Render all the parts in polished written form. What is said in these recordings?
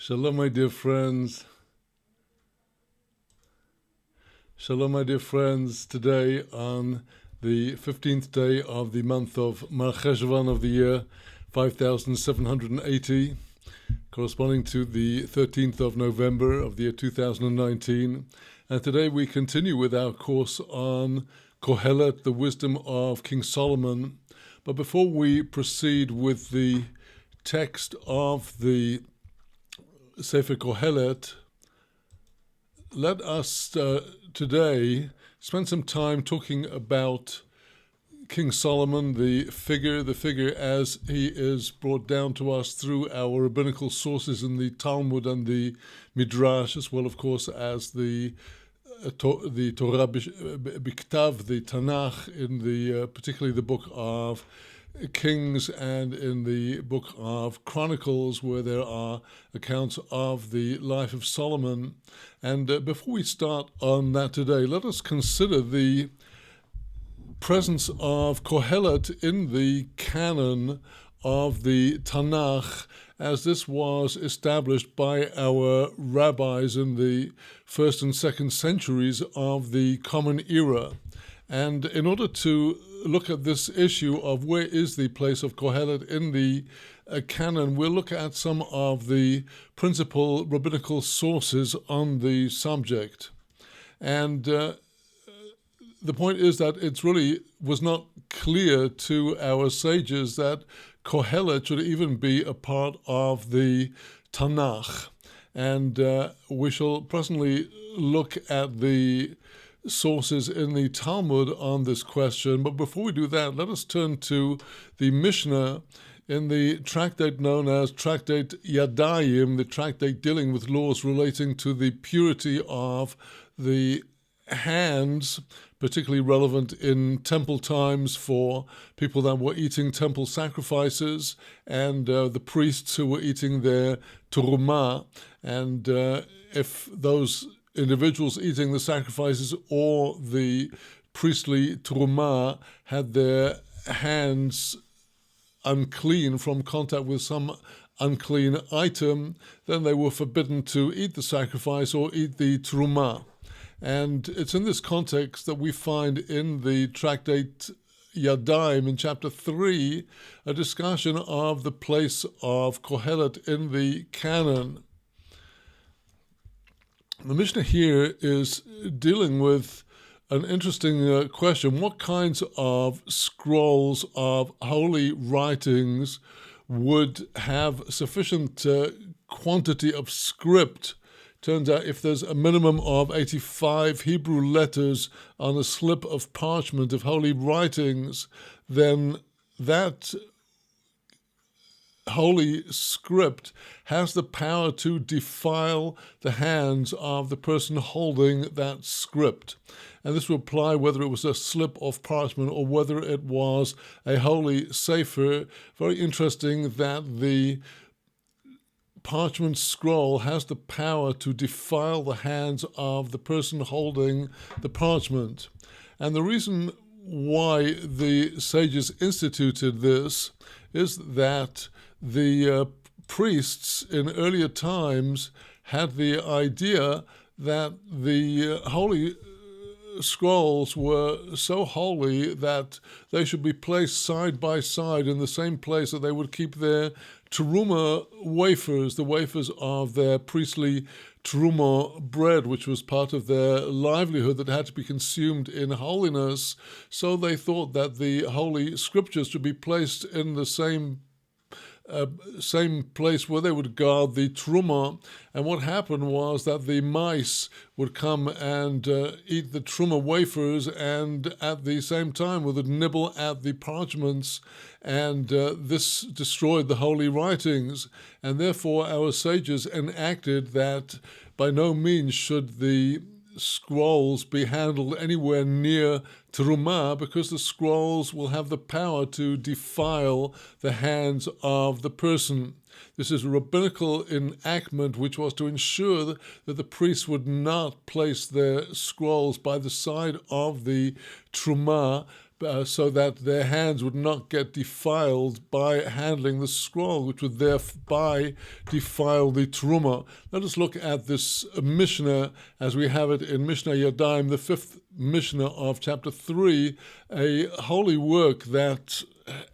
Shalom, my dear friends. Shalom, my dear friends. Today, on the 15th day of the month of Mar Cheshvan of the year 5780, corresponding to the 13th of November of the year 2019. And today we continue with our course on Kohelet, the wisdom of King Solomon. But before we proceed with the text of the Sefer Kohelet, let us today spend some time talking about King Solomon, the figure as he is brought down to us through our rabbinical sources in the Talmud and the Midrash, as well, of course, as the Torah Biktav, the TaNaKh, in the particularly the book of Kings and in the book of Chronicles, where there are accounts of the life of Solomon. And before we start on that today, let us consider the presence of Kohelet in the canon of the TaNaKh, as this was established by our rabbis in the 1st and 2nd centuries of the Common Era. And in order to look at this issue of where is the place of Kohelet in the canon, we'll look at some of the principal rabbinical sources on the subject. And the point is that it really was not clear to our sages that Kohelet should even be a part of the TaNaKh. And we shall presently look at the sources in the Talmud on this question. But before we do that, let us turn to the Mishnah in the tractate known as Tractate Yadayim, the tractate dealing with laws relating to the purity of the hands, particularly relevant in temple times for people that were eating temple sacrifices and the priests who were eating their terumah. And if those individuals eating the sacrifices or the priestly terumah had their hands unclean from contact with some unclean item, then they were forbidden to eat the sacrifice or eat the terumah. And it's in this context that we find in the tractate Yadayim in chapter 3 a discussion of the place of Kohelet in the canon. The Mishnah here is dealing with an interesting question. What kinds of scrolls of holy writings would have sufficient quantity of script? Turns out if there's a minimum of 85 Hebrew letters on a slip of parchment of holy writings, then that holy script has the power to defile the hands of the person holding that script. And this would apply whether it was a slip of parchment or whether it was a holy sefer. Very interesting that the parchment scroll has the power to defile the hands of the person holding the parchment. And the reason why the sages instituted this is that the priests in earlier times had the idea that the holy scrolls were so holy that they should be placed side by side in the same place that they would keep their terumah wafers, the wafers of their priestly terumah bread, which was part of their livelihood that had to be consumed in holiness. So they thought that the holy scriptures should be placed in the same place where they would guard the terumah. And what happened was that the mice would come and eat the terumah wafers, and at the same time would nibble at the parchments, and this destroyed the holy writings. And therefore our sages enacted that by no means should the scrolls be handled anywhere near terumah, because the scrolls will have the power to defile the hands of the person. This is a rabbinical enactment which was to ensure that the priests would not place their scrolls by the side of the terumah, so that their hands would not get defiled by handling the scroll, which would thereby defile the Truma. Let us look at this Mishnah as we have it in Mishnah Yadayim, the 5th Mishnah of chapter 3, a holy work that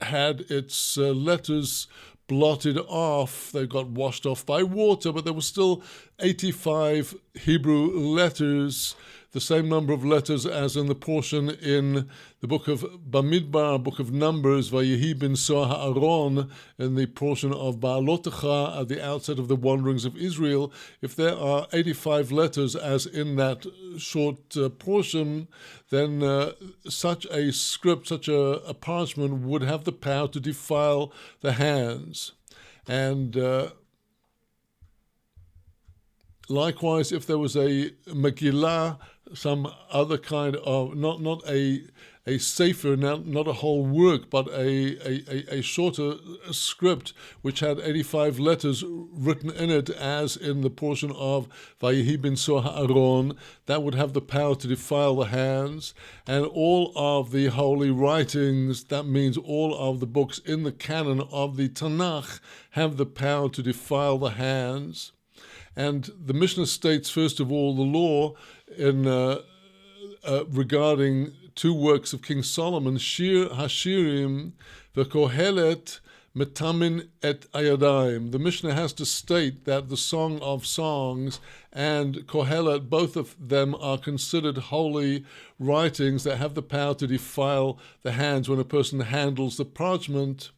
had its letters blotted off. They got washed off by water, but there were still 85 Hebrew letters, the same number of letters as in the portion in the book of Bamidbar, book of Numbers, Vayehi bin Soah Ha'aron, in the portion of Ba'alotecha at the outset of the wanderings of Israel. If there are 85 letters as in that short portion, then such a script, such a parchment would have the power to defile the hands. And likewise, if there was a Megillah, some other kind of, not a sefer, not a whole work, but a shorter script which had 85 letters written in it, as in the portion of Vayehi bin Soah Ha'aron, that would have the power to defile the hands. And all of the holy writings, that means all of the books in the canon of the TaNaKh, have the power to defile the hands. And the Mishnah states, first of all, the law in regarding two works of King Solomon, Shir Hashirim, the Kohelet, Metamin et Ayadayim. The Mishnah has to state that the Song of Songs and Kohelet, both of them are considered holy writings that have the power to defile the hands when a person handles the parchment.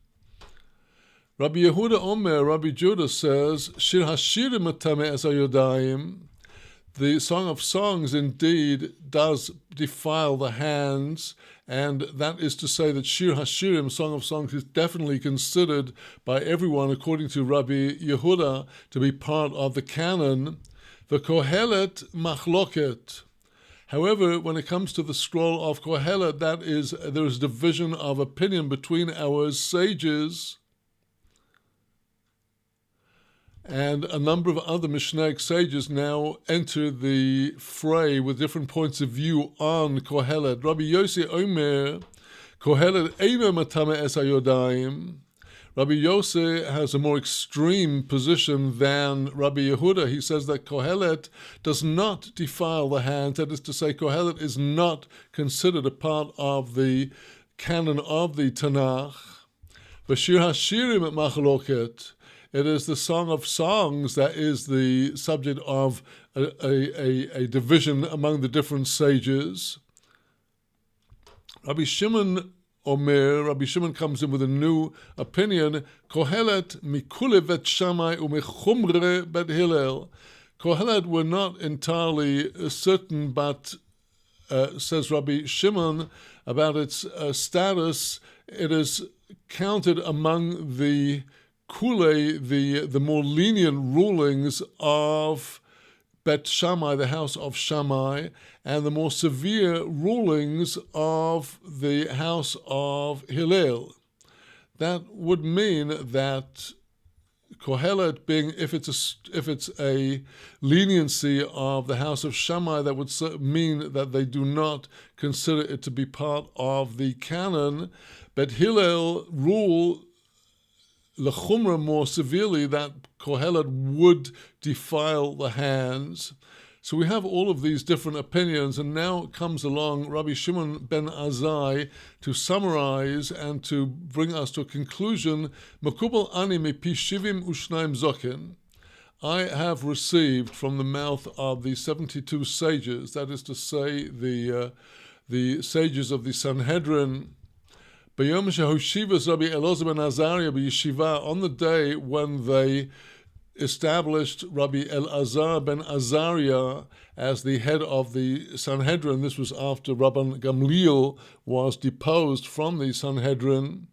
Rabbi Yehuda Omer, Rabbi Judah says, Shir Hashirim Metame es Ayodayim. The Song of Songs indeed does defile the hands, and that is to say that Shir Hashirim, Song of Songs, is definitely considered by everyone, according to Rabbi Yehuda, to be part of the canon. The Kohelet Machloket. However, when it comes to the scroll of Kohelet, there is division of opinion between our sages. And a number of other Mishnaic sages now enter the fray with different points of view on Kohelet. Rabbi Yossi Omer, Kohelet Eina Matame Es Hayodayim. Rabbi Yossi has a more extreme position than Rabbi Yehuda. He says that Kohelet does not defile the hands. That is to say, Kohelet is not considered a part of the canon of the TaNaKh. V'shir Hashirim et Machloket. It is the Song of Songs that is the subject of a division among the different sages. Rabbi Shimon comes in with a new opinion. Kohelet mikule vet Shammai umechumre bet Hillel. Kohelet were not entirely certain, but says Rabbi Shimon about its status, it is counted among the Kule, the more lenient rulings of Bet Shammai, the house of Shammai, and the more severe rulings of the house of Hillel. That would mean that Kohelet being, if it's a leniency of the house of Shammai, that would mean that they do not consider it to be part of the canon. But Hillel rule L'chumra more severely, that Kohelet would defile the hands. So we have all of these different opinions, and now comes along Rabbi Shimon ben Azai to summarize and to bring us to a conclusion. Makubal ani mipi shivim ushnaim zokin. I have received from the mouth of the 72 sages, that is to say, the sages of the Sanhedrin, on the day when they established Rabbi Elazar ben Azariah as the head of the Sanhedrin. This was after Rabban Gamliel was deposed from the Sanhedrin.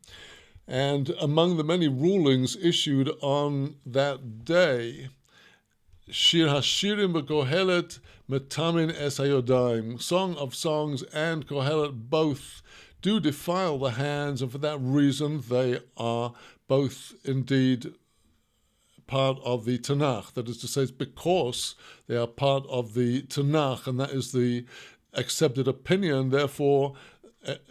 And among the many rulings issued on that day, Shir Hashirim v'Kohelet metamin es hayodayim. Song of Songs and Kohelet both do defile the hands, and for that reason they are both indeed part of the TaNaKh. That is to say, it's because they are part of the TaNaKh, and that is the accepted opinion. Therefore,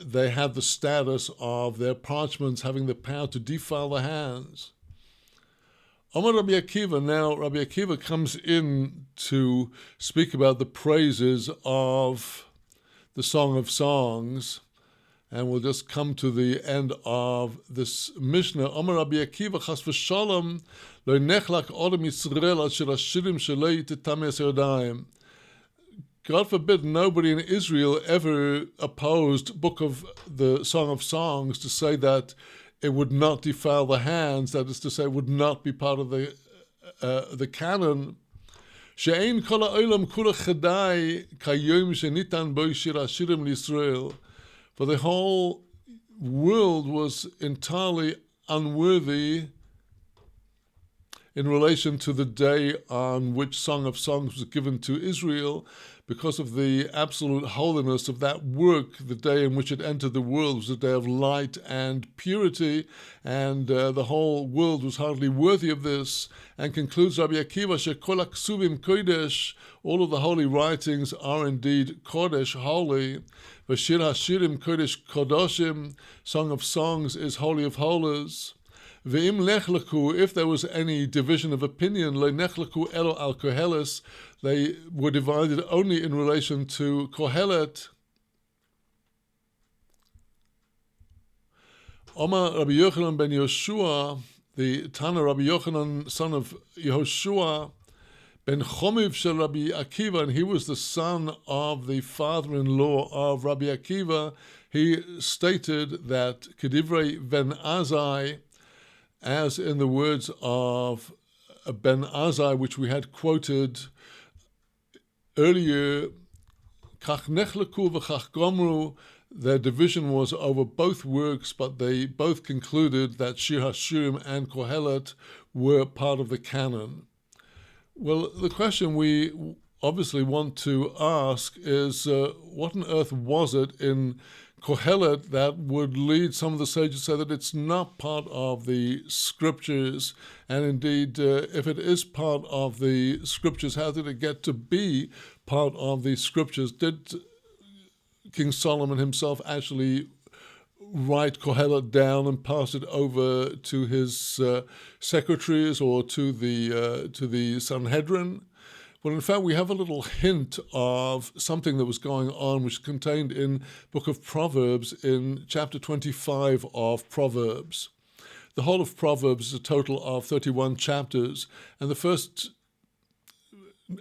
they had the status of their parchments having the power to defile the hands. Omar Rabbi Akiva, now Rabbi Akiva comes in to speak about the praises of the Song of Songs, and we'll just come to the end of this Mishnah. Omar Rabbi Akiva, chas v'shalom, lo nechlak odem Yisrael asher hashirim shelei titames yodayim. God forbid nobody in Israel ever opposed book of the Song of Songs to say that it would not defile the hands, that is to say, it would not be part of the canon. She'ein kol ha'olam kula chadai kayom shenitan bo shir hashirim l'Yisrael. For the whole world was entirely unworthy in relation to the day on which Song of Songs was given to Israel, because of the absolute holiness of that work. The day in which it entered the world was a day of light and purity, and the whole world was hardly worthy of this. And concludes Rabbi Akiva, Shekol HaKsuvim Kodesh, all of the holy writings are indeed Kodesh, holy. V'shir HaShirim Kodesh Kodoshim, Song of Songs is Holy of Holies. Ve'im lechlaku, if there was any division of opinion, le nechlaku elo al Koheles, they were divided only in relation to Kohelet. Omar Rabbi Yochanan ben Yoshua, the TaNaKh Rabbi Yochanan, son of Yehoshua, ben Chomiv shel Rabbi Akiva, and he was the son of the father-in-law of Rabbi Akiva. He stated that Kedivrei ben Azai, as in the words of Ben Azai, which we had quoted earlier, Kach nechlaku v'chach gomru, their division was over both works, but they both concluded that Shir HaShirim and Kohelet were part of the canon. Well, the question we obviously want to ask is, what on earth was it in Kohelet that would lead some of the sages to say that it's not part of the scriptures? And indeed, if it is part of the scriptures, how did it get to be part of the scriptures? Did King Solomon himself actually write Kohelet down and pass it over to his secretaries or to the Sanhedrin? Well, in fact, we have a little hint of something that was going on, which is contained in book of Proverbs in chapter 25 of Proverbs. The whole of Proverbs is a total of 31 chapters, and the first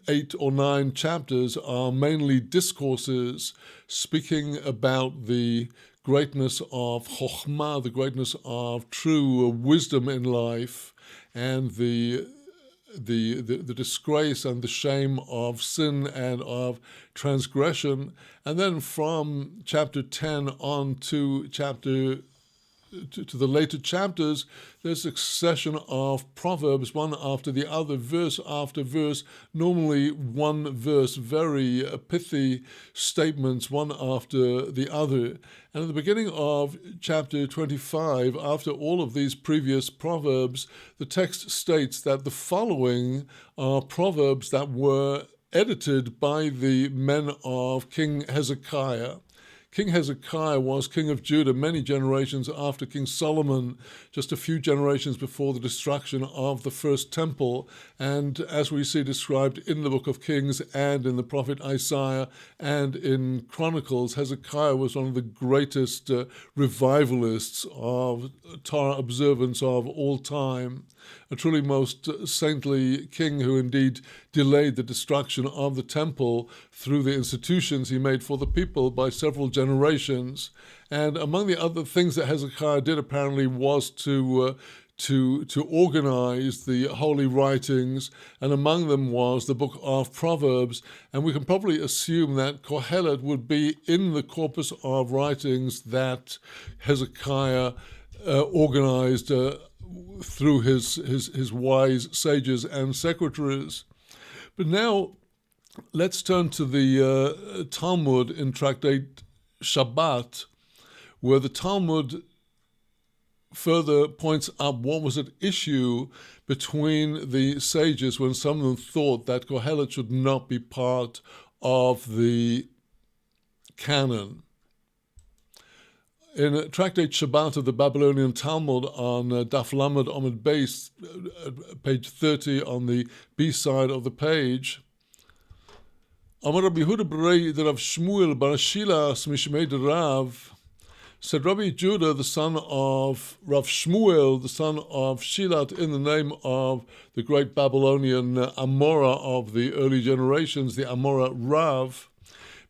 8 or 9 chapters are mainly discourses speaking about the greatness of chokhmah, the greatness of true wisdom in life, and the disgrace and the shame of sin and of transgression. And then from chapter 10 on to to the later chapters, there's a succession of proverbs, one after the other, verse after verse, normally one verse, very pithy statements, one after the other. And at the beginning of chapter 25, after all of these previous proverbs, the text states that the following are proverbs that were edited by the men of King Hezekiah. King Hezekiah was king of Judah many generations after King Solomon, just a few generations before the destruction of the first temple. And as we see described in the book of Kings and in the prophet Isaiah and in Chronicles, Hezekiah was one of the greatest revivalists of Torah observance of all time. A truly most saintly king who indeed delayed the destruction of the temple through the institutions he made for the people by several generations. And among the other things that Hezekiah did apparently was to organize the holy writings, and among them was the book of Proverbs. And we can probably assume that Kohelet would be in the corpus of writings that Hezekiah organized through his wise sages and secretaries. But now let's turn to the Talmud in Tractate Shabbat, where the Talmud further points up what was at issue between the sages when some of them thought that Kohelet should not be part of the canon. In Tractate Shabbat of the Babylonian Talmud on Daf Lamed Omid Beis, page 30 on the B side of the page, Amar Rabbi Yehuda Berei the Rav Shmuel bar Shilas Mishmei de Rav, said Rabbi Judah, the son of Rav Shmuel, the son of Shilat, in the name of the great Babylonian Amora of the early generations, the Amora Rav,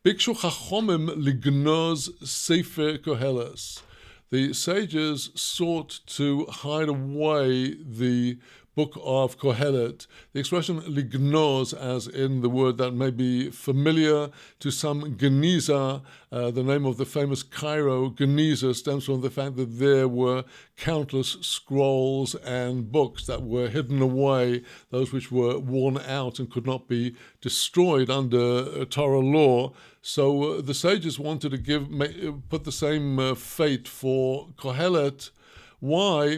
Bikshu Chachomim lignoz Sefer Koheles. The sages sought to hide away the book of Kohelet. The expression lignoz, as in the word that may be familiar to some, Geniza, the name of the famous Cairo, Geniza, stems from the fact that there were countless scrolls and books that were hidden away, those which were worn out and could not be destroyed under Torah law. So the sages wanted to put the same fate for Kohelet. Why?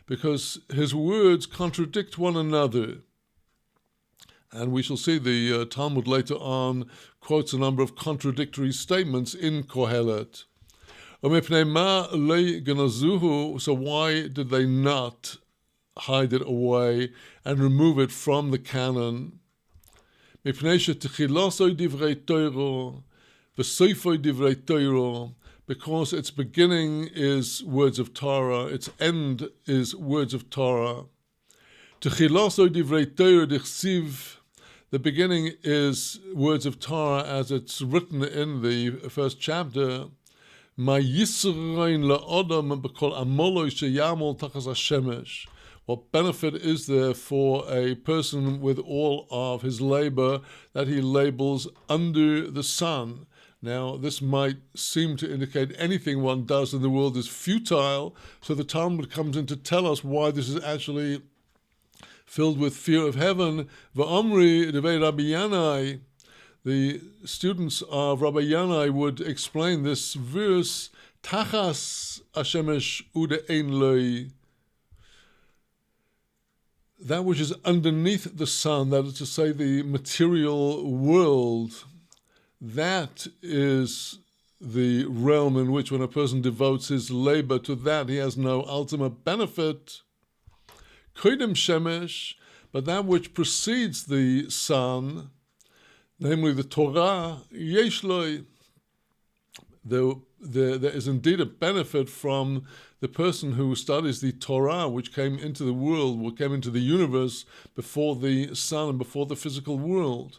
Because his words contradict one another. And we shall see the Talmud later on quotes a number of contradictory statements in Kohelet. So why did they not hide it away and remove it from the canon? Because its beginning is words of Torah, its end is words of Torah. The beginning is words of Torah as it's written in the first chapter. What benefit is there for a person with all of his labor that he labels under the sun? Now, this might seem to indicate anything one does in the world is futile, so the Talmud comes in to tell us why this is actually filled with fear of heaven. V'omri devei Rabbi Yanai, the students of Rabbi Yanai would explain this verse, Tachas Hashemesh ude'ein loi, that which is underneath the sun, that is to say the material world, that is the realm in which when a person devotes his labor to that, he has no ultimate benefit. Kodim Shemesh, but that which precedes the sun, namely the Torah, Yesh Loi, there is indeed a benefit from the person who studies the Torah, which came into the world, or came into the universe before the sun and before the physical world.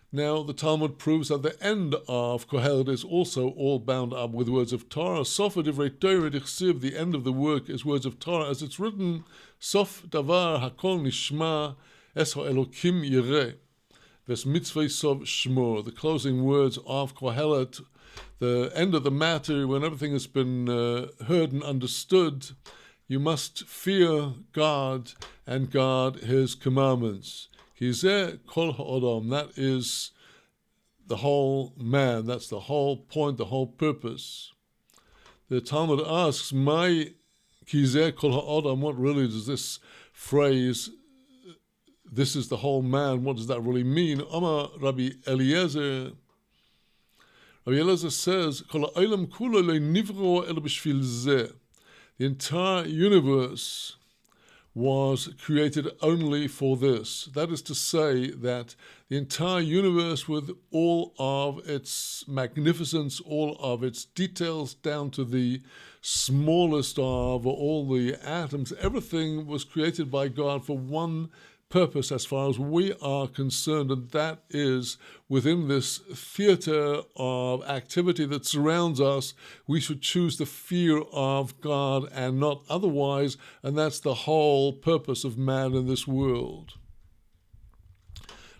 Now, the Talmud proves that the end of Kohelet is also all bound up with words of Torah. Sof divrei Torah dichsiv, the end of the work is words of Torah, as it's written, Sof davar hakol nishma es ha'elokim yireh, ves mitzvah sov shmor, the closing words of Kohelet, the end of the matter, when everything has been heard and understood, you must fear God and guard his commandments. Kizeh kol ha'odam, that is the whole man, that's the whole point, the whole purpose. The Talmud asks, my kizeh kol ha'odam, what really does this phrase, this is the whole man, what does that really mean? Amar Rabbi Eliezer, Rabbi Eliezer says, kol ha'olam kulo lo nivro el b'shvil zeh, the entire universe was created only for this. That is to say that the entire universe, with all of its magnificence, all of its details down to the smallest of all the atoms, everything was created by God for one purpose as far as we are concerned, and that is within this theater of activity that surrounds us, we should choose the fear of God and not otherwise, and that's the whole purpose of man in this world.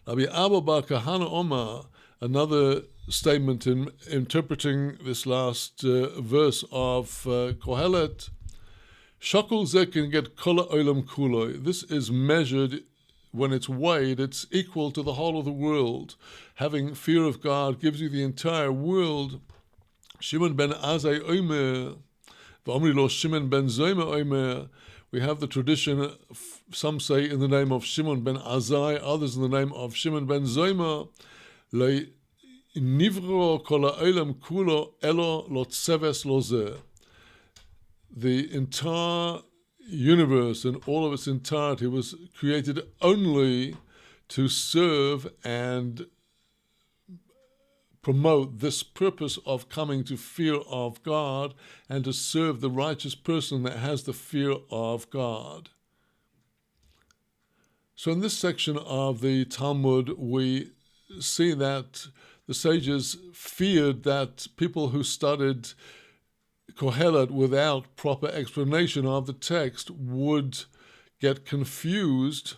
Rabbi Abba bar Kahana Omar, another statement in interpreting this last verse of Kohelet, Shakul zeh can get kol ha'olam kuloi. This is measured. When it's weighed, it's equal to the whole of the world. Having fear of God gives you the entire world. Shimon ben Azai Omer, v'omri lo Shimon ben Zomer Omer. We have the tradition, some say in the name of Shimon ben Azai, others in the name of Shimon ben Zomer. Le nivro kol ha'olam kulo elo lo tzeves lo zeh. The entire universe in all of its entirety was created only to serve and promote this purpose of coming to fear of God and to serve the righteous person that has the fear of God. So in this section of the Talmud, we see that the sages feared that people who studied Kohelet without proper explanation of the text would get confused,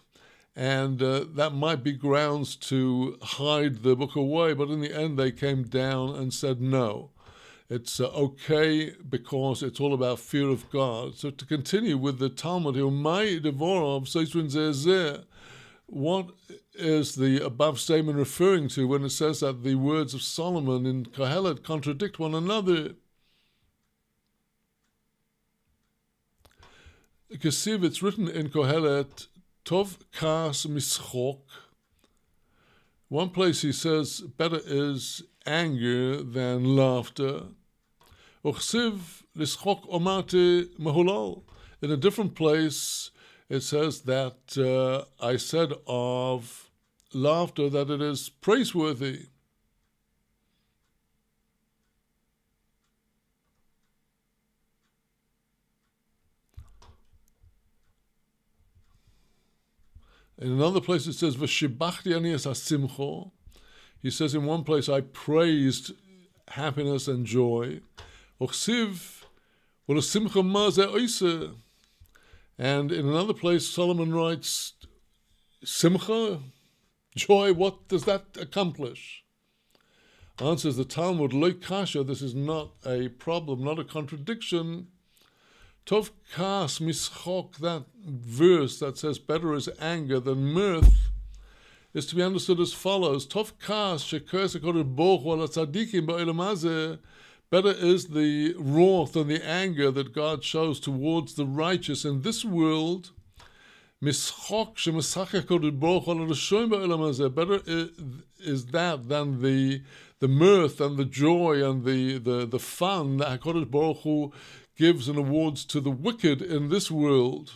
and that might be grounds to hide the book away, but in the end they came down and said no. It's okay because it's all about fear of God. So to continue with the Talmud, what is the above statement referring to when it says that the words of Solomon in Kohelet contradict one another? Kesiv, it's written in Kohelet, Tov kas mischok. One place he says, better is anger than laughter. Uchsiv lischok omate mahulal. In a different place, it says that I said of laughter that it is praiseworthy. In another place it says, V'shibachti ani es hasimcho. He says in one place, I praised happiness and joy. Ochsiv, v'lesimcha ma ze oise. And in another place, Solomon writes, Simcha, joy, what does that accomplish? Answers the Talmud, Lo kasha, this is not a problem, not a contradiction. Tov kas mischok, that verse that says better is anger than mirth, is to be understood as follows. Tov kas shekos HaKadosh Baruch Hu ala tzadikim ba'olam hazeh. Better is the wrath and the anger that God shows towards the righteous in this world. Mischok shemesachach HaKadosh Baruch Hu ala rashoim ba'olam hazeh. Better is that than the mirth and the joy and the fun that HaKadosh Baruch Hu gives and awards to the wicked in this world.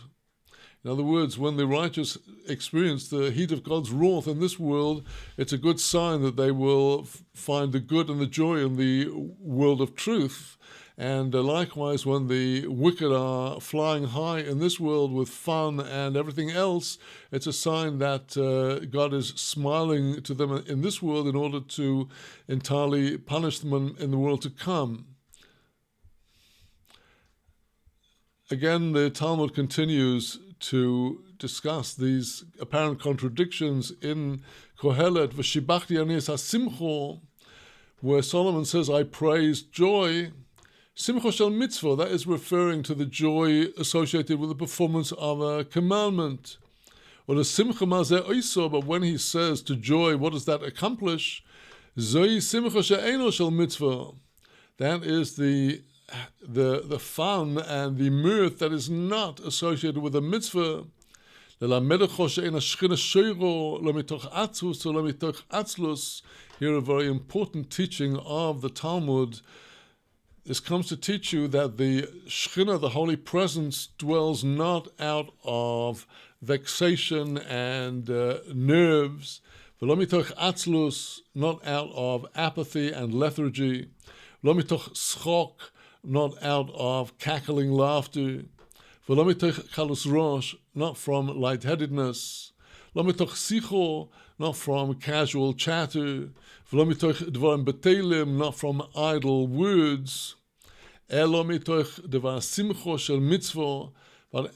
In other words, when the righteous experience the heat of God's wrath in this world, it's a good sign that they will find the good and the joy in the world of truth. And likewise, when the wicked are flying high in this world with fun and everything else, it's a sign that God is smiling to them in this world in order to entirely punish them in the world to come. Again, the Talmud continues to discuss these apparent contradictions in Kohelet, V'shibachti ani es hasimcho, where Solomon says, I praised joy. Simcha shel mitzvah, that is referring to the joy associated with the performance of a commandment. Or the simcha mazeh oiso, but when he says to joy, what does that accomplish? Zoi simcha she'eino shel mitzvah. That is the fun and the mirth that is not associated with a mitzvah. Here a very important teaching of the Talmud. This comes to teach you that the Shekhinah, the Holy Presence, dwells not out of vexation and nerves, not out of apathy and lethargy, not out of cackling laughter, not from lightheadedness, not from casual chatter, not from idle words, but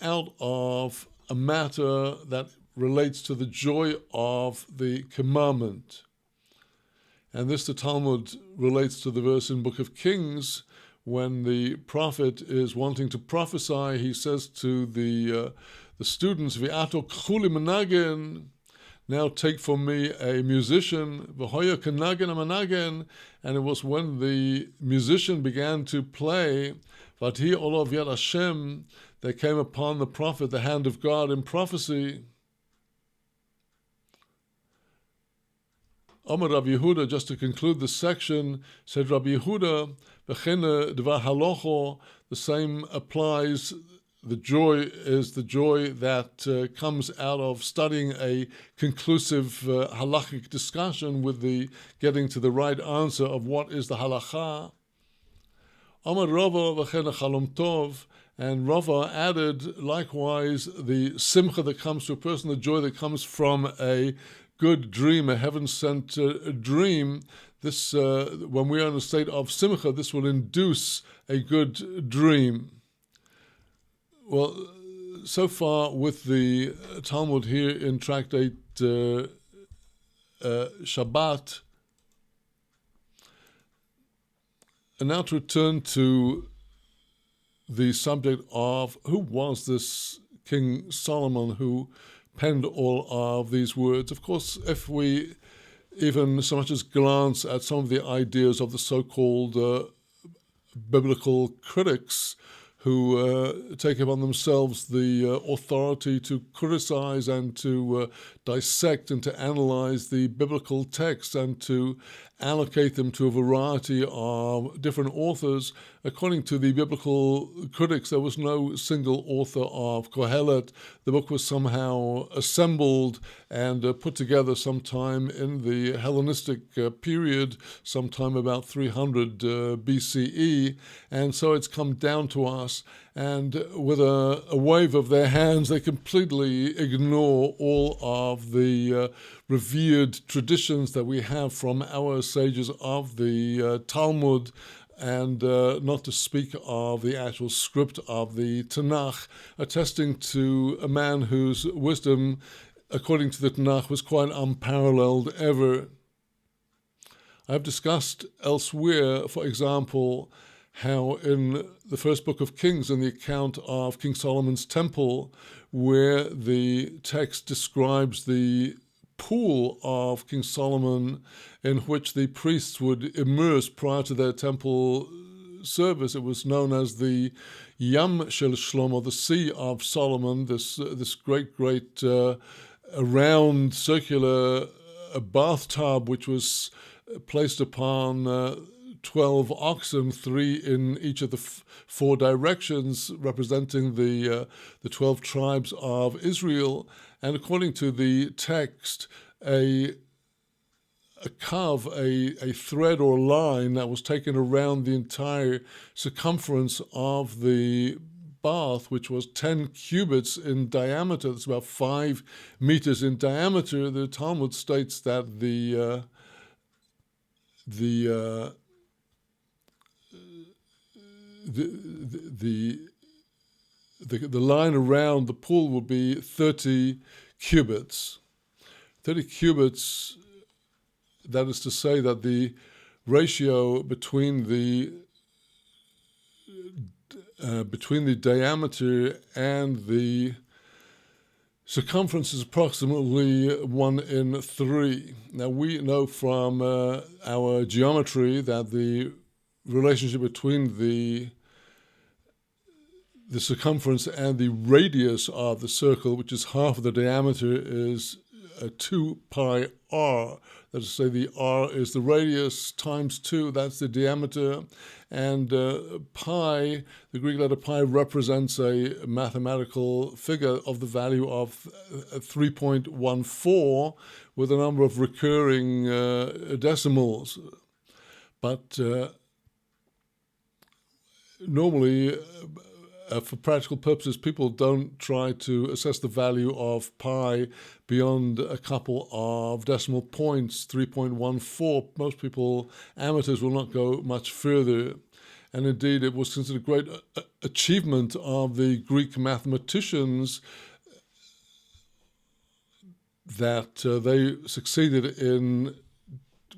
out of a matter that relates to the joy of the commandment. And this, the Talmud relates to the verse in Book of Kings, when the prophet is wanting to prophesy. He says to the students, "V'ato k'chuli menagen," now take for me a musician. V'hoya kenagen amanagen, and it was when the musician began to play, "V'ahi olav yad Hashem," there came upon the prophet the hand of God in prophecy. Amar Rabbi Yehuda, just to conclude this section, said Rabbi Yehuda, V'chene dvar halocho, the same applies. The joy is the joy that comes out of studying a conclusive halachic discussion with the getting to the right answer of what is the halacha. Amar Rava v'chene chalom tov, and Rava added likewise the simcha that comes to a person, the joy that comes from a good dream, a heaven-sent dream. This, when we are in a state of simcha, this will induce a good dream. Well, so far with the Talmud here in Tractate Shabbat, and now to return to the subject of who was this King Solomon who penned all of these words. Of course, if we even so much as glance at some of the ideas of the so-called biblical critics who take upon themselves the authority to criticize and to dissect and to analyze the biblical text and to allocate them to a variety of different authors. According to the biblical critics, there was no single author of Kohelet. The book was somehow assembled and put together sometime in the Hellenistic period, sometime about 300 BCE, and so it's come down to us. And with a wave of their hands, they completely ignore all of the revered traditions that we have from our sages of the Talmud, and not to speak of the actual script of the TaNaKh, attesting to a man whose wisdom, according to the TaNaKh, was quite unparalleled ever. I've discussed elsewhere, for example, how in the first book of Kings, in the account of King Solomon's temple, where the text describes the pool of King Solomon in which the priests would immerse prior to their temple service. It was known as the Yam Shel Shlomo, the Sea of Solomon, this great round circular bathtub which was placed upon 12 oxen, 3 in each of the 4 directions, representing the 12 tribes of Israel. And according to the text, a kav, a thread or line that was taken around the entire circumference of the bath, which was 10 cubits in diameter. That's about 5 meters in diameter. The Talmud states that the line around the pool will be 30 cubits. 30 cubits, that is to say that the ratio between the diameter and the circumference is approximately 1 in 3. Now we know from our geometry that the relationship between the circumference and the radius of the circle, which is half of the diameter, is 2 pi r. That is to say, the r is the radius times 2, that's the diameter, and pi, the Greek letter pi, represents a mathematical figure of the value of 3.14 with a number of recurring decimals. But normally, for practical purposes, people don't try to assess the value of pi beyond a couple of decimal points, 3.14. Most people, amateurs, will not go much further. And indeed, it was considered a great achievement of the Greek mathematicians that they succeeded in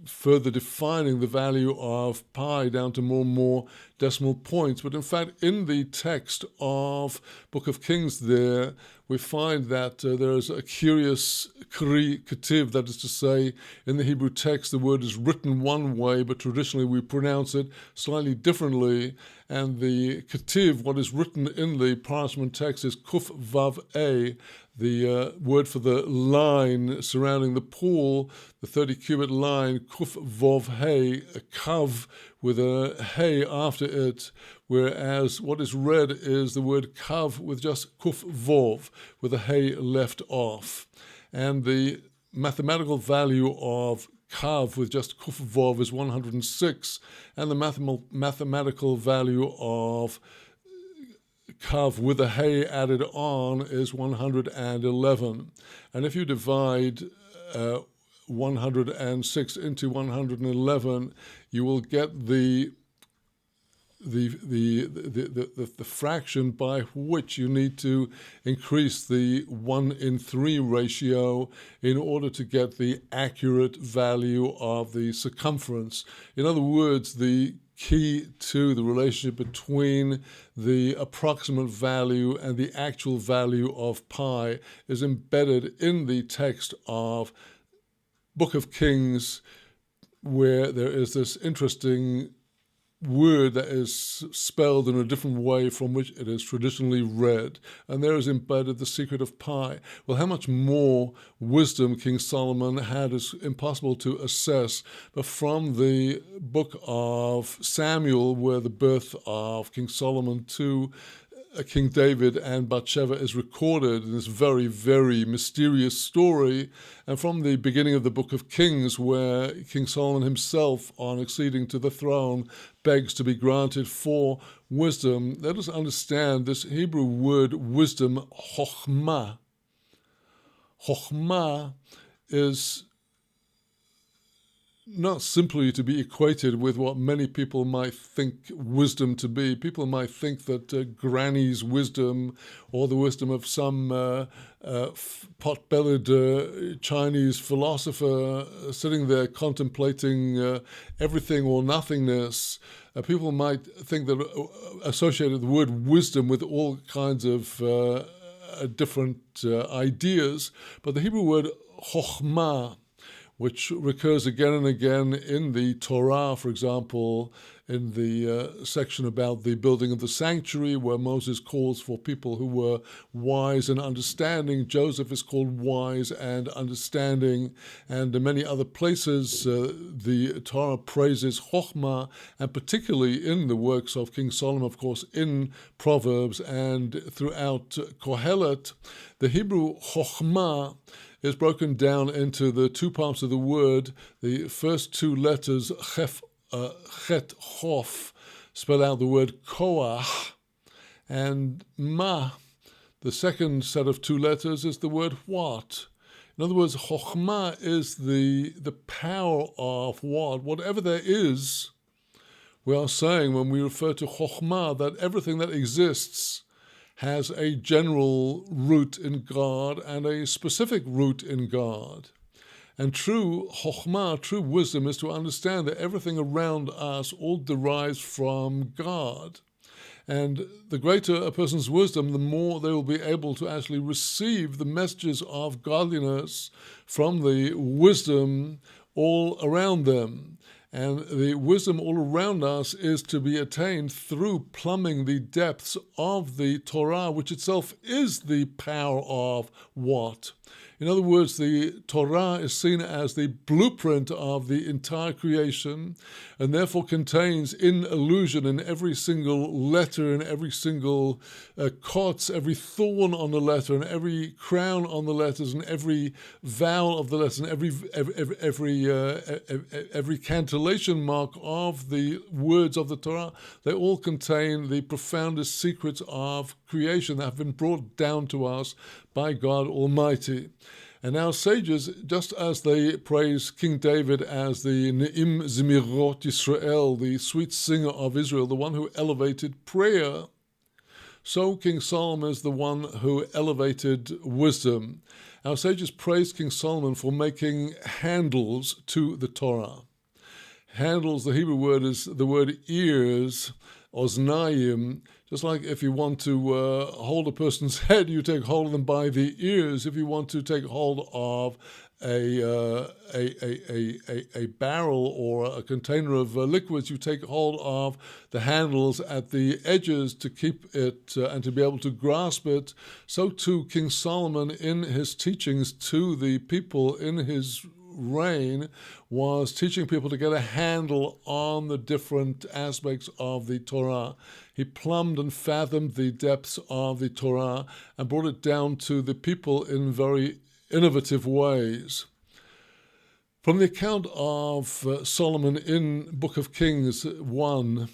further defining the value of pi down to more and more decimal points. But in fact, in the text of Book of Kings there, we find that there is a curious kri ketiv, that is to say, in the Hebrew text the word is written one way, but traditionally we pronounce it slightly differently. And the ketiv, what is written in the parchment text, is kuf vav a, the word for the line surrounding the pool, the 30-cubit line, kuf vov hey, a kav with a hey after it, whereas what is read is the word kav with just kuf vov, with a hey left off. And the mathematical value of kav with just kuf vov is 106, and the mathematical value of kav with a hey added on is 111. And if you divide 106 into 111, you will get the fraction by which you need to increase the 1 in 3 ratio in order to get the accurate value of the circumference. In other words, the key to the relationship between the approximate value and the actual value of pi is embedded in the text of Book of Kings, where there is this interesting word that is spelled in a different way from which it is traditionally read, and there is embedded the secret of pi. Well, how much more wisdom King Solomon had is impossible to assess, but from the book of Samuel, where the birth of King Solomon to King David and Bathsheba is recorded in this very, very mysterious story, and from the beginning of the Book of Kings, where King Solomon himself, on acceding to the throne, begs to be granted for wisdom. Let us understand this Hebrew word wisdom, chokhmah. Chokhmah is not simply to be equated with what many people might think wisdom to be. People might think that granny's wisdom, or the wisdom of some pot-bellied Chinese philosopher sitting there contemplating everything or nothingness. People might think that, associated the word wisdom with all kinds of different ideas, but the Hebrew word chokhmah, which recurs again and again in the Torah, for example, in the section about the building of the sanctuary, where Moses calls for people who were wise and understanding. Joseph is called wise and understanding, and in many other places the Torah praises Chokhmah, and particularly in the works of King Solomon, of course, in Proverbs and throughout Kohelet. The Hebrew Chokhmah is broken down into the two parts of the word. The first two letters, chet, chof, spell out the word koach, and ma, the second set of two letters, is the word what. In other words, chokhmah is the power of what. Whatever there is, we are saying when we refer to chokhmah that everything that exists has a general root in God and a specific root in God. And true chokhmah, true wisdom, is to understand that everything around us all derives from God. And the greater a person's wisdom, the more they will be able to actually receive the messages of godliness from the wisdom all around them. And the wisdom all around us is to be attained through plumbing the depths of the Torah, which itself is the power of what? In other words, the Torah is seen as the blueprint of the entire creation, and therefore contains in allusion in every single letter, in every single kotz, every thorn on the letter, and every crown on the letters, and every vowel of the letter, and every cantillation mark of the words of the Torah. They all contain the profoundest secrets of creation that have been brought down to us by God Almighty. And our sages, just as they praise King David as the Ne'im Zemirot Yisrael, the sweet singer of Israel, the one who elevated prayer, so King Solomon is the one who elevated wisdom. Our sages praise King Solomon for making handles to the Torah. Handles, the Hebrew word is the word ears, oznayim. Just like if you want to hold a person's head, you take hold of them by the ears. If you want to take hold of a barrel or a container of liquids, you take hold of the handles at the edges to keep it and to be able to grasp it. So too King Solomon, in his teachings to the people in his reign, was teaching people to get a handle on the different aspects of the Torah. He plumbed and fathomed the depths of the Torah and brought it down to the people in very innovative ways. From the account of Solomon in Book of Kings 1,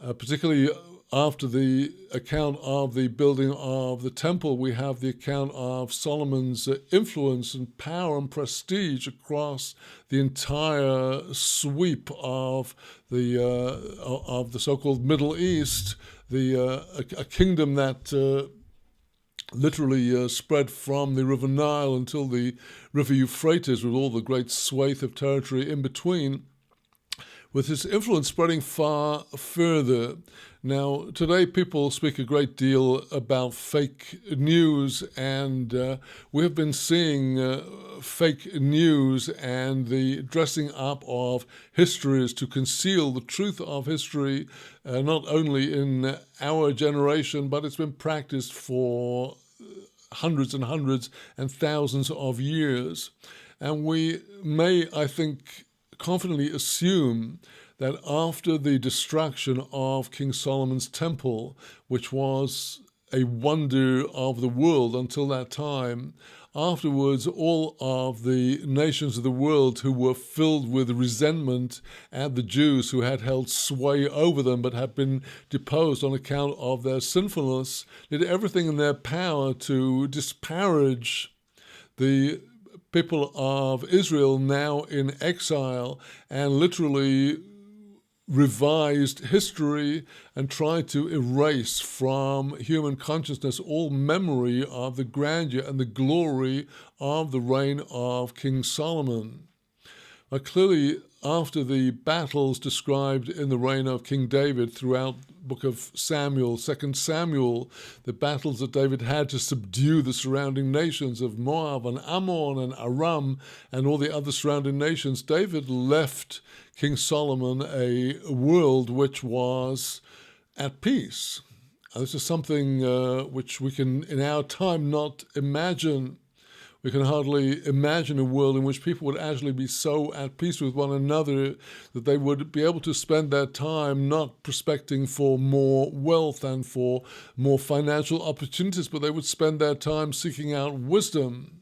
particularly after the account of the building of the temple, we have the account of Solomon's influence and power and prestige across the entire sweep of the so-called Middle East, a kingdom that literally spread from the River Nile until the River Euphrates, with all the great swathe of territory in between, with his influence spreading far further. Now, today people speak a great deal about fake news, and we have been seeing fake news and the dressing up of histories to conceal the truth of history, not only in our generation, but it's been practiced for hundreds and hundreds and thousands of years. And we may, I think, confidently assume that after the destruction of King Solomon's temple, which was a wonder of the world until that time, afterwards all of the nations of the world who were filled with resentment at the Jews who had held sway over them but had been deposed on account of their sinfulness, did everything in their power to disparage the people of Israel now in exile, and literally revised history and tried to erase from human consciousness all memory of the grandeur and the glory of the reign of King Solomon. Clearly, after the battles described in the reign of King David throughout the book of Samuel, 2 Samuel, the battles that David had to subdue the surrounding nations of Moab and Ammon and Aram and all the other surrounding nations, David left King Solomon a world which was at peace. This is something which we can, in our time, not imagine. We can hardly imagine a world in which people would actually be so at peace with one another that they would be able to spend their time not prospecting for more wealth and for more financial opportunities, but they would spend their time seeking out wisdom.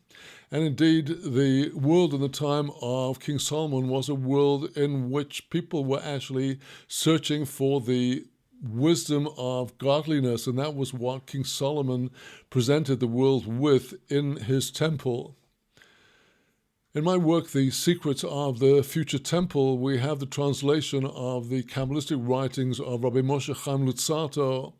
And indeed, the world in the time of King Solomon was a world in which people were actually searching for the wisdom of godliness, and that was what King Solomon presented the world with in his temple. In my work, The Secrets of the Future Temple, we have the translation of the Kabbalistic writings of Rabbi Moshe Chaim Luzzatto,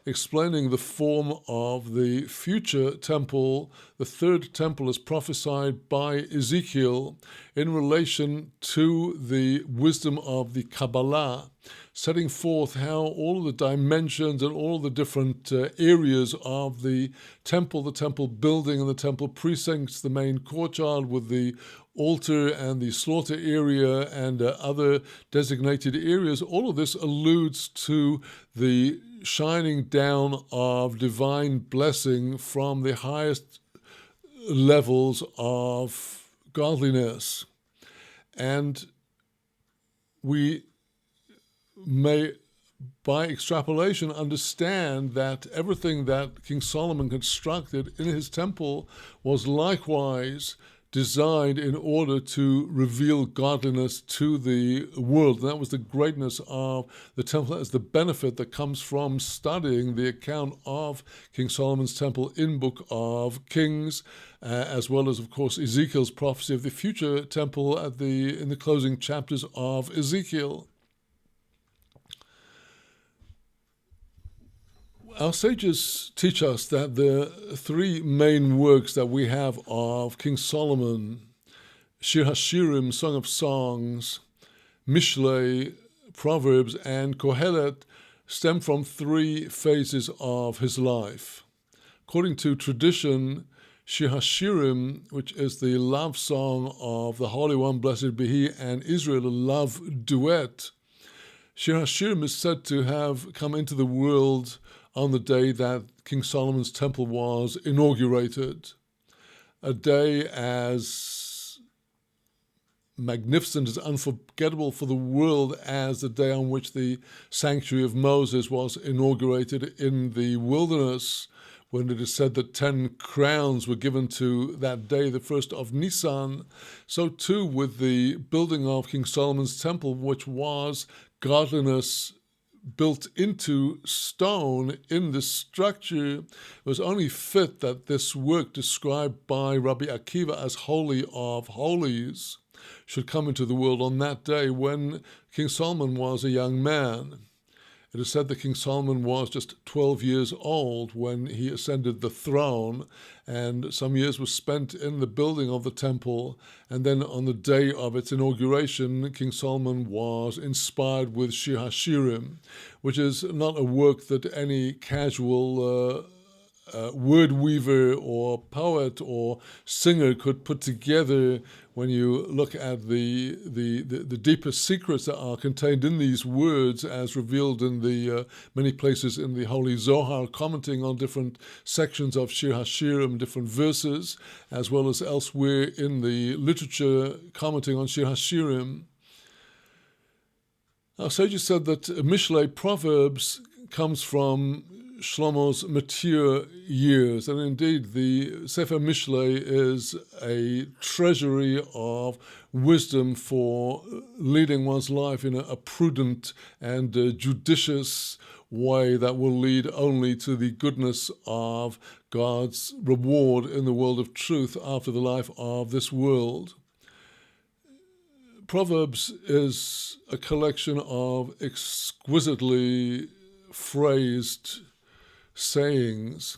explaining the form of the future temple, the third temple as prophesied by Ezekiel, in relation to the wisdom of the Kabbalah, setting forth how all of the dimensions and all the different areas of the temple building and the temple precincts, the main courtyard with the altar and the slaughter area and other designated areas, all of this alludes to the shining down of divine blessing from the highest levels of godliness. And we may, by extrapolation, understand that everything that King Solomon constructed in his temple was likewise designed in order to reveal godliness to the world. And that was the greatness of the temple. That is the benefit that comes from studying the account of King Solomon's temple in Book of Kings, as well as, of course, Ezekiel's prophecy of the future temple in the closing chapters of Ezekiel. Our sages teach us that the three main works that we have of King Solomon, Shir HaShirim, Song of Songs, Mishlei, Proverbs, and Kohelet, stem from three phases of his life. According to tradition, Shir HaShirim, which is the love song of the Holy One, blessed be He, and Israel, a love duet, Shir HaShirim is said to have come into the world on the day that King Solomon's temple was inaugurated, a day as magnificent, as unforgettable for the world as the day on which the sanctuary of Moses was inaugurated in the wilderness, when it is said that 10 crowns were given to that day, the first of Nisan. So too with the building of King Solomon's temple, which was godliness built into stone in the structure. It was only fit that this work, described by Rabbi Akiva as Holy of Holies, should come into the world on that day when King Solomon was a young man. It is said that King Solomon was just 12 years old when he ascended the throne, and some years were spent in the building of the temple. And then on the day of its inauguration, King Solomon was inspired with Shir HaShirim, which is not a work that any casual word weaver or poet or singer could put together. When you look at the deeper secrets that are contained in these words, as revealed in the many places in the Holy Zohar, commenting on different sections of Shir HaShirim, different verses, as well as elsewhere in the literature commenting on Shir HaShirim. Our sages said that Mishlei, Proverbs, comes from Shlomo's mature years, and indeed the Sefer Mishlei is a treasury of wisdom for leading one's life in a prudent and judicious way that will lead only to the goodness of God's reward in the world of truth after the life of this world. Proverbs is a collection of exquisitely phrased sayings,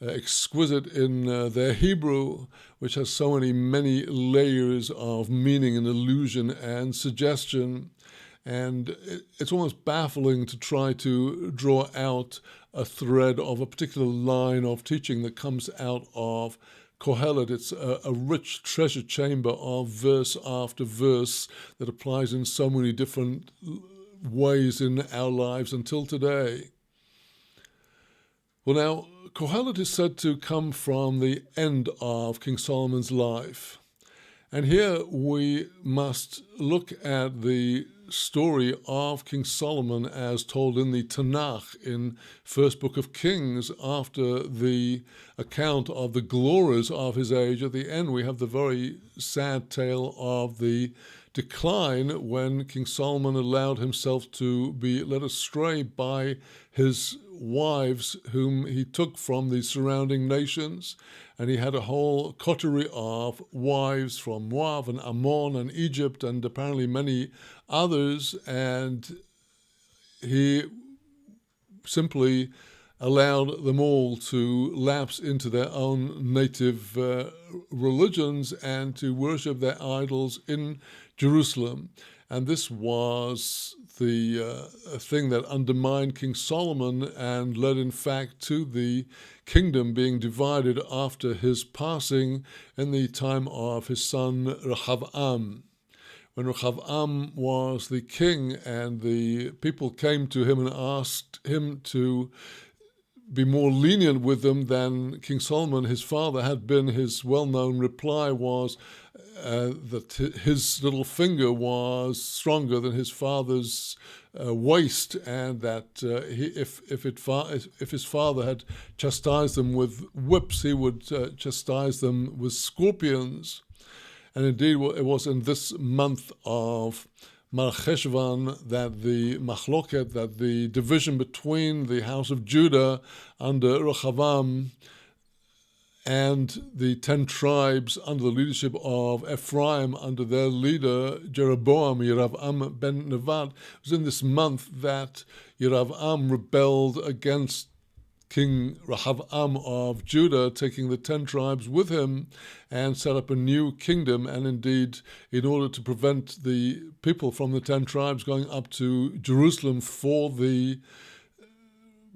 exquisite in their Hebrew, which has so many layers of meaning and allusion and suggestion. And it's almost baffling to try to draw out a thread of a particular line of teaching that comes out of Kohelet. It's a rich treasure chamber of verse after verse that applies in so many different ways in our lives until today. Well, now, Kohelet is said to come from the end of King Solomon's life. And here we must look at the story of King Solomon as told in the TaNaKh, in First Book of Kings, after the account of the glories of his age. At the end, we have the very sad tale of the decline when King Solomon allowed himself to be led astray by his wives, whom he took from the surrounding nations. And he had a whole coterie of wives from Moab and Ammon and Egypt and apparently many others, and he simply allowed them all to lapse into their own native religions and to worship their idols in Jerusalem. And this was the thing that undermined King Solomon and led, in fact, to the kingdom being divided after his passing in the time of his son Rehavam. When Rehavam was the king and the people came to him and asked him to be more lenient with them than King Solomon, his father, had been, his well-known reply was that his little finger was stronger than his father's waist, and that if his father had chastised them with whips, he would chastise them with scorpions. And indeed, it was in this month of Mar Cheshvan that the machloket, that the division between the house of Judah under Rehavam and the 10 tribes under the leadership of Ephraim, under their leader Jeroboam, Yeravam ben Nevat, it was in this month that Yeravam rebelled against King Rehavam of Judah, taking the 10 tribes with him and set up a new kingdom. And indeed, in order to prevent the people from the 10 tribes going up to Jerusalem for the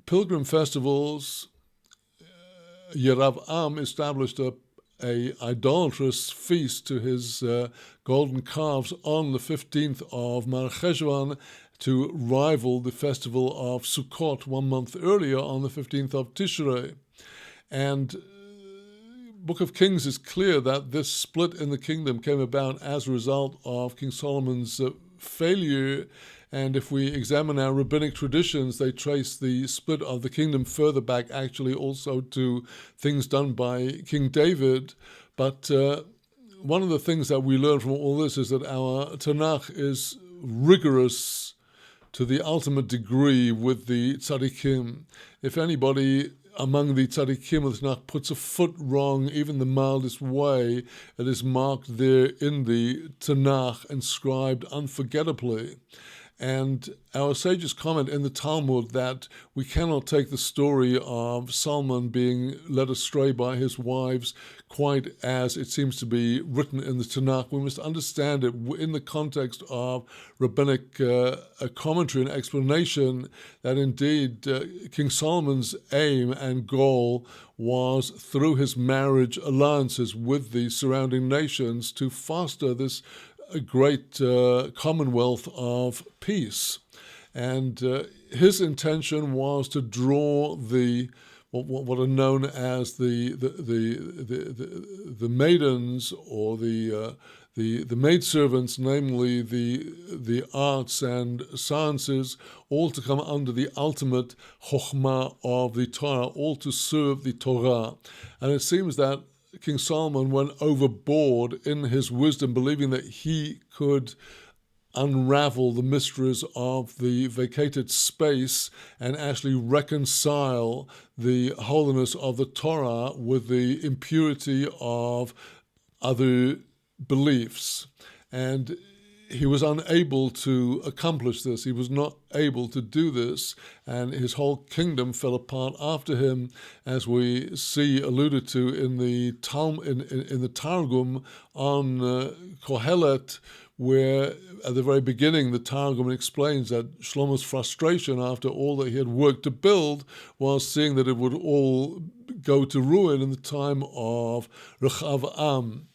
pilgrim festivals, Yeravam established a idolatrous feast to his golden calves on the 15th of Mar Cheshvan to rival the festival of Sukkot 1 month earlier on the 15th of Tishrei. And Book of Kings is clear that this split in the kingdom came about as a result of King Solomon's failure. And if we examine our rabbinic traditions, they trace the split of the kingdom further back, actually also to things done by King David. But one of the things that we learn from all this is that our TaNaKh is rigorous to the ultimate degree with the tzaddikim. If anybody among the tzaddikim of the TaNaKh puts a foot wrong, even the mildest way, it is marked there in the TaNaKh, inscribed unforgettably. And our sages comment in the Talmud that we cannot take the story of Solomon being led astray by his wives quite as it seems to be written in the TaNaKh. We must understand it in the context of rabbinic commentary and explanation that indeed King Solomon's aim and goal was, through his marriage alliances with the surrounding nations, to foster this a great commonwealth of peace. And his intention was to draw the what are known as the maidens or the maidservants, namely the arts and sciences, all to come under the ultimate chokhmah of the Torah, all to serve the Torah. And it seems that King Solomon went overboard in his wisdom, believing that he could unravel the mysteries of the vacated space and actually reconcile the holiness of the Torah with the impurity of other beliefs. And he was unable to accomplish this. He was not able to do this, and his whole kingdom fell apart after him, as we see alluded to in the in the Targum on Kohelet, where at the very beginning the Targum explains that Shlomo's frustration after all that he had worked to build was seeing that it would all go to ruin in the time of Rehavam.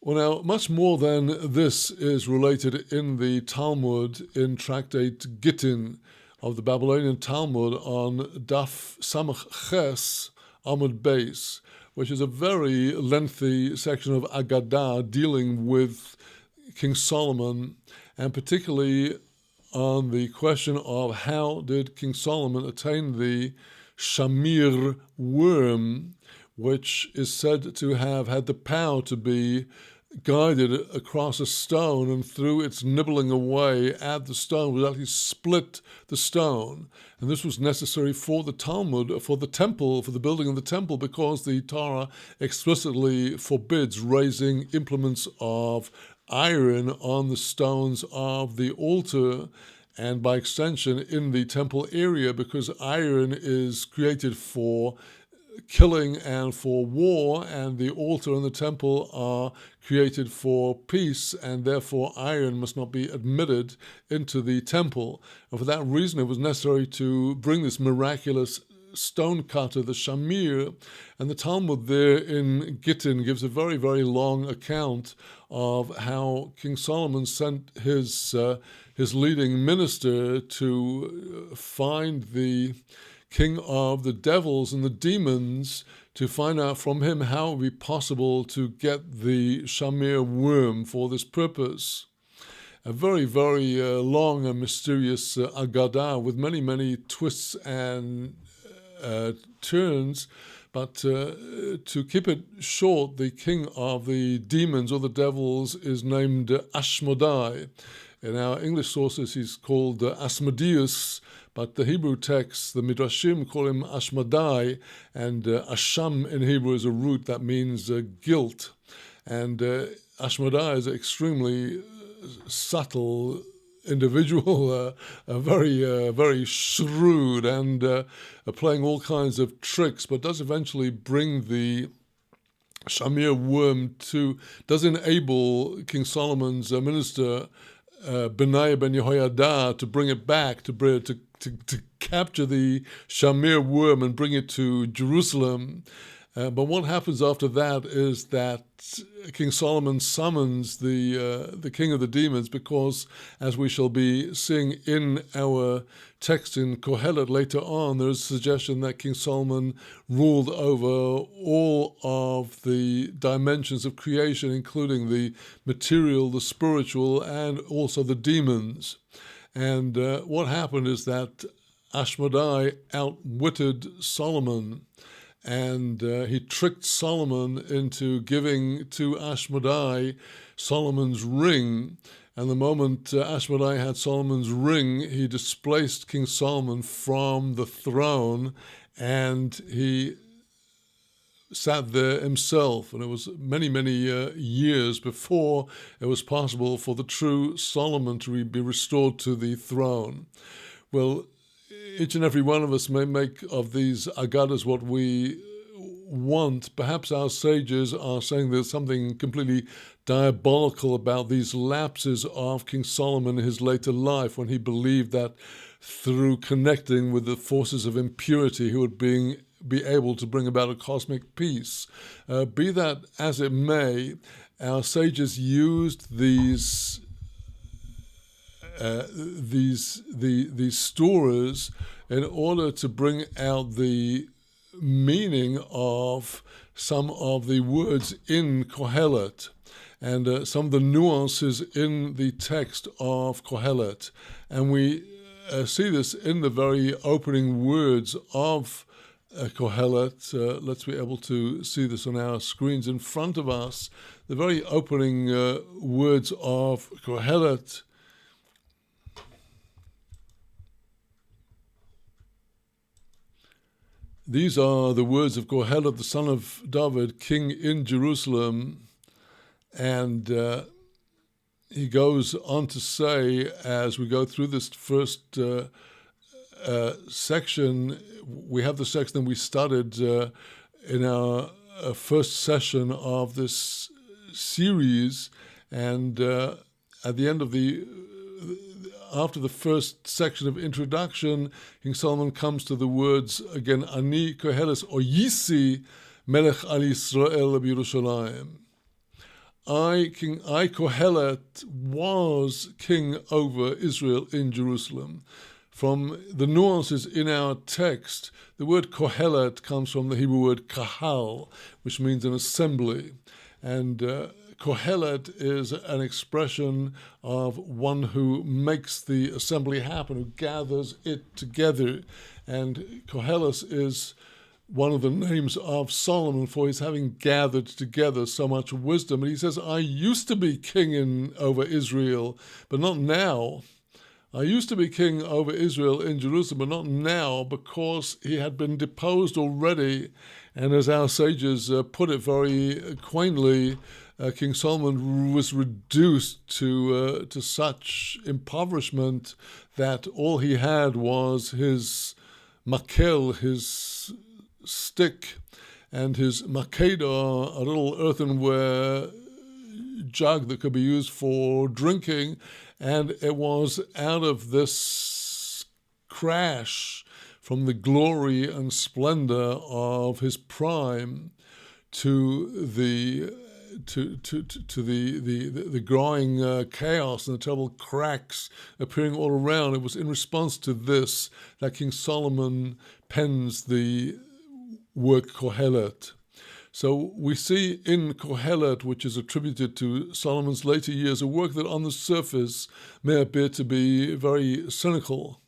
Well, now, much more than this is related in the Talmud, in Tractate Gittin of the Babylonian Talmud on Daf Samach Ches Amud Beis, which is a very lengthy section of Agadah dealing with King Solomon, and particularly on the question of how did King Solomon attain the Shamir worm, which is said to have had the power to be guided across a stone, and through its nibbling away at the stone would actually split the stone. And this was necessary for the Talmud, for the temple, for the building of the temple, because the Torah explicitly forbids raising implements of iron on the stones of the altar, and by extension in the temple area, because iron is created for killing and for war, and the altar and the temple are created for peace, and therefore iron must not be admitted into the temple. And for that reason, it was necessary to bring this miraculous stone cutter, the Shamir. And the Talmud there in Gittin gives a very, very long account of how King Solomon sent his leading minister to find the king of the devils and the demons, to find out from him how it would be possible to get the Shamir worm for this purpose. A very, very long and mysterious Agadah with many, many twists and turns, but to keep it short, the king of the demons or the devils is named Ashmodai. In our English sources, he's called Asmodeus, but the Hebrew texts, the Midrashim, call him Ashmodai, and Asham in Hebrew is a root that means guilt. And Ashmodai is an extremely subtle individual, very shrewd and playing all kinds of tricks, but does eventually bring the Shamir worm does enable King Solomon's minister Benaiah ben Jehoiada to bring it back, to capture the Shamir worm and bring it to Jerusalem. But what happens after that is that King Solomon summons the king of the demons, because, as we shall be seeing in our text in Kohelet later on, there is a suggestion that King Solomon ruled over all of the dimensions of creation, including the material, the spiritual, and also the demons. And what happened is that Ashmedai outwitted Solomon, and he tricked Solomon into giving to Ashmedai Solomon's ring. And the moment Ashmedai had Solomon's ring, he displaced King Solomon from the throne, and he sat there himself. And it was many, many years before it was possible for the true Solomon to be restored to the throne. Well, each and every one of us may make of these agadas what we want. Perhaps our sages are saying there's something completely diabolical about these lapses of King Solomon in his later life, when he believed that through connecting with the forces of impurity he would be able to bring about a cosmic peace. Be that as it may, our sages used these stories in order to bring out the meaning of some of the words in Kohelet and some of the nuances in the text of Kohelet. And we see this in the very opening words of Kohelet. Let's be able to see this on our screens in front of us. The very opening words of Kohelet. These are the words of Kohelet, the son of David, king in Jerusalem. And he goes on to say, as we go through this first section, we have the section that we studied in our first session of this series. And at the end of after the first section of introduction, King Solomon comes to the words again, Ani Koheles Oyisi Melech al Yisrael b'Yerushalayim. I Kohelet was king over Israel in Jerusalem. From the nuances in our text, the word Kohelet comes from the Hebrew word kahal, which means an assembly. And Kohelet is an expression of one who makes the assembly happen, who gathers it together. And Koheles is one of the names of Solomon for his having gathered together so much wisdom. And he says, I used to be king over Israel, but not now. I used to be king over Israel in Jerusalem, but not now, because he had been deposed already. And as our sages put it very quaintly, King Solomon was reduced to such impoverishment that all he had was his makel, his stick, and his makedah, a little earthenware jug that could be used for drinking. And it was out of this crash from the glory and splendor of his prime to the growing chaos and the terrible cracks appearing all around. It was in response to this that King Solomon pens the work Kohelet. So we see in Kohelet, which is attributed to Solomon's later years, a work that on the surface may appear to be very cynical.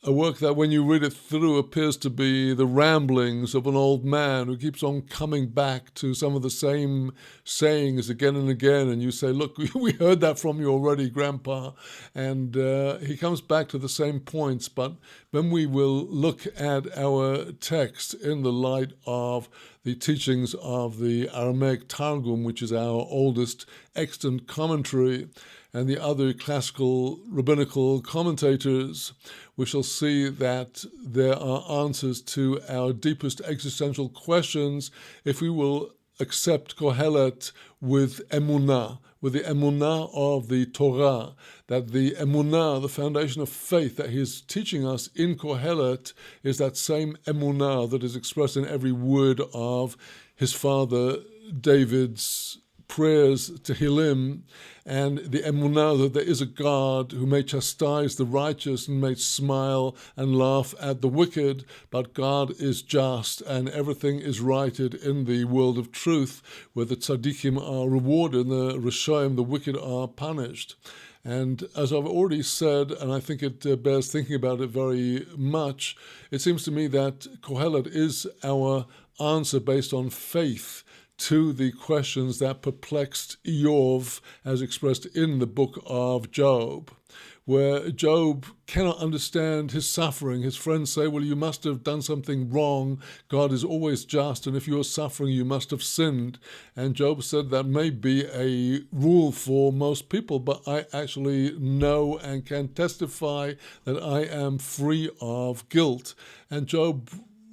A work that when you read it through appears to be the ramblings of an old man who keeps on coming back to some of the same sayings again and again. And you say, look, we heard that from you already, Grandpa. And he comes back to the same points. But when we will look at our text in the light of the teachings of the Aramaic Targum, which is our oldest extant commentary, and the other classical rabbinical commentators, we shall see that there are answers to our deepest existential questions if we will accept Kohelet with emunah, with the emunah of the Torah, that the emunah, the foundation of faith that he is teaching us in Kohelet, is that same emunah that is expressed in every word of his father David's prayers, Tehillim, and the emunah that there is a God who may chastise the righteous and may smile and laugh at the wicked, but God is just and everything is righted in the world of truth, where the tzaddikim are rewarded and the rishonim, the wicked, are punished. And as I've already said, and I think it bears thinking about it very much, it seems to me that Kohelet is our answer based on faith to the questions that perplexed Eov, as expressed in the book of Job, where Job cannot understand his suffering. His friends say, well, you must have done something wrong. God is always just, and if you are suffering, you must have sinned. And Job said that may be a rule for most people, but I actually know and can testify that I am free of guilt. And Job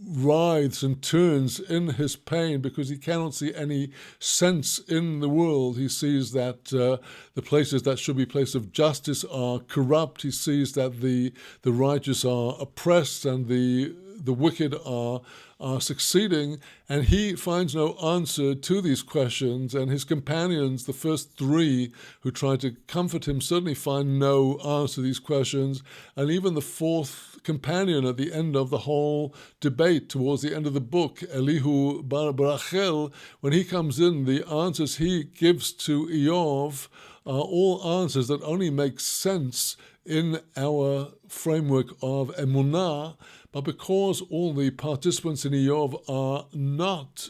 writhes and turns in his pain because he cannot see any sense in the world. He sees that the places that should be places of justice are corrupt. He sees that the righteous are oppressed and the wicked are succeeding, and he finds no answer to these questions. And his companions, the first three who try to comfort him, certainly find no answer to these questions. And even the fourth companion at the end of the whole debate, towards the end of the book, Elihu bar Barachel, when he comes in, the answers he gives to Eov are all answers that only make sense in our framework of emunah, but because all the participants in Eov are not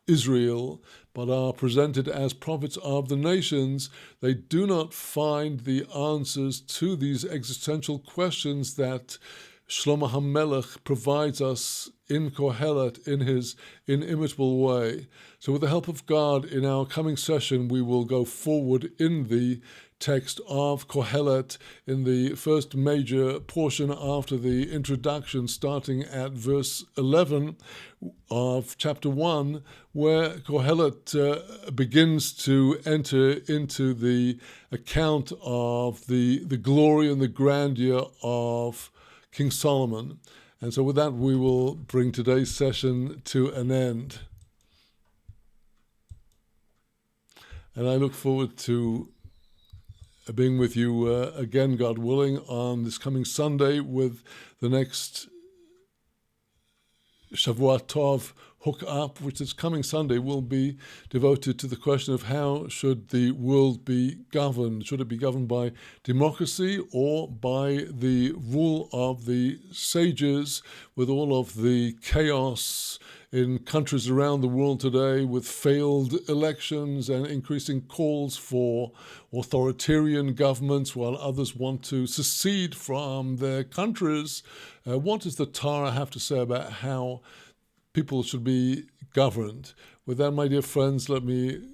Israel, but are presented as prophets of the nations, they do not find the answers to these existential questions that Shlomo HaMelech provides us in Kohelet in his inimitable way. So with the help of God, in our coming session, we will go forward in the text of Kohelet in the first major portion after the introduction, starting at verse 11 of chapter 1, where Kohelet begins to enter into the account of the glory and the grandeur of King Solomon. And so with that, we will bring today's session to an end. And I look forward to being with you again, God willing, on this coming Sunday with the next Shavua Tov Hook Up, which this coming Sunday will be devoted to the question of how should the world be governed. Should it be governed by democracy or by the rule of the sages, with all of the chaos in countries around the world today, with failed elections and increasing calls for authoritarian governments while others want to secede from their countries? What does the Torah have to say about how people should be governed? With that, my dear friends, let me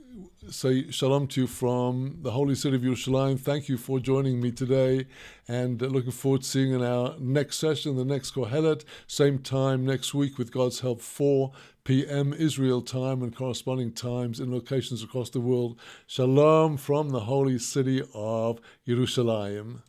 say shalom to you from the holy city of Yerushalayim. Thank you for joining me today, and looking forward to seeing in our next session, the next Kohelet, same time next week with God's help, 4 p.m. Israel time, and corresponding times in locations across the world. Shalom from the holy city of Yerushalayim.